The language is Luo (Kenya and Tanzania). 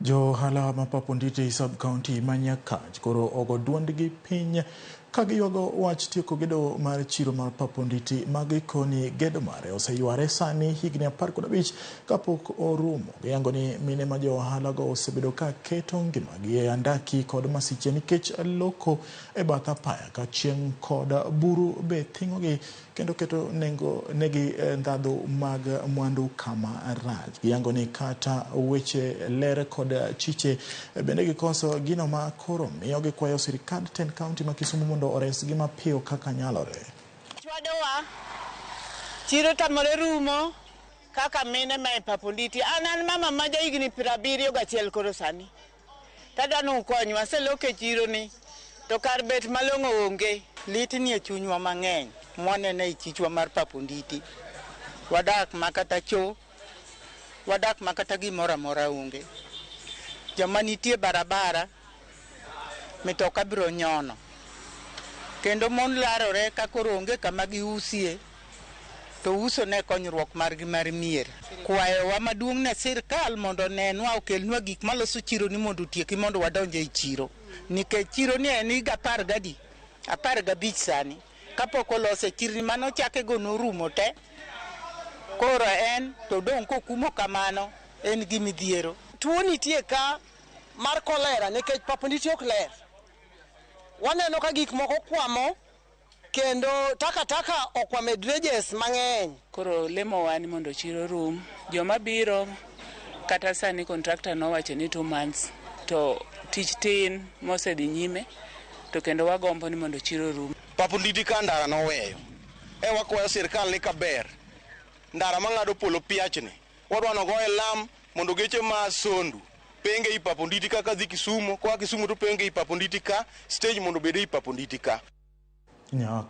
Jo ohala ma Pap Onditi sub-county ma Nyakach koro ogo duondgi piny ka giywago wach tieko gedo mar chiro mar Pap Onditi ma gikoni gedo mare oseyware sani higni 15 kapok orumo. Giyango ni mine ma jo ohala go osebedo ka keto ngimagi e andaki kod masiche nikech loko e bath apaya ka chieng' kod buru be thing'ogi kendo keto nengo negi ndhadhu mag mwandu kama rach. Giyango ni kata weche ler kod chiche bende gikoso gino ma koro miyo gikwayo sirikand 10 kaunti ma Kisumu mondo ores gima piyo kaka nyalore. Chwadowa chiro tamore rumo kaka mine ma Pap Onditi. An mama ma ja higni 71 koro sani. Tadwani ukonywa, aseloke chiro ni to kar bet malong'o onge. Litni e chunywa mang'eny mwaneno e chichwa mar Pap Onditi. Wadak makata cho, wadak makata gimoro amora onge. Joma nitie barabara mitoka biro nyono. Kendo mon larore ka koro onge kama giusie to uso ne konyruok margi mar mier. Kwayowa maduong' ne sirkal mondo nenwa okelnwa gik maloso chiro ni mondo otieki mondo wadonje e chiro. Nikech chiro ni en higa 15 sani. Kapok olose chirni mano chake go norumo te. Koro en to dong' kokumo kamano en gimidhiero. Tuo nitie ka mar kolera nikech Pap Onditi ok ler. Waneno ka gik moko kwamo kendo taka okwame dredges mang'eny. Koro lemo wani mondo chiro rum. Joma biro kata sani contractor nowacho ni 2 months to tich tin mosedhi nyime to kendo wagombo ni mondo chiro rum. Pap Onditi ka ndara noweyo. Wakwayo sirkal ni kaber. Ndara mang'ado polo piachni. Wadwano goye lam mondo geche ma Sondu penge i Pap Onditi ka dhi Kisumu, kwa Kisumu to penge i Pap Onditi ka stage mondo bede i Pap Onditi ka.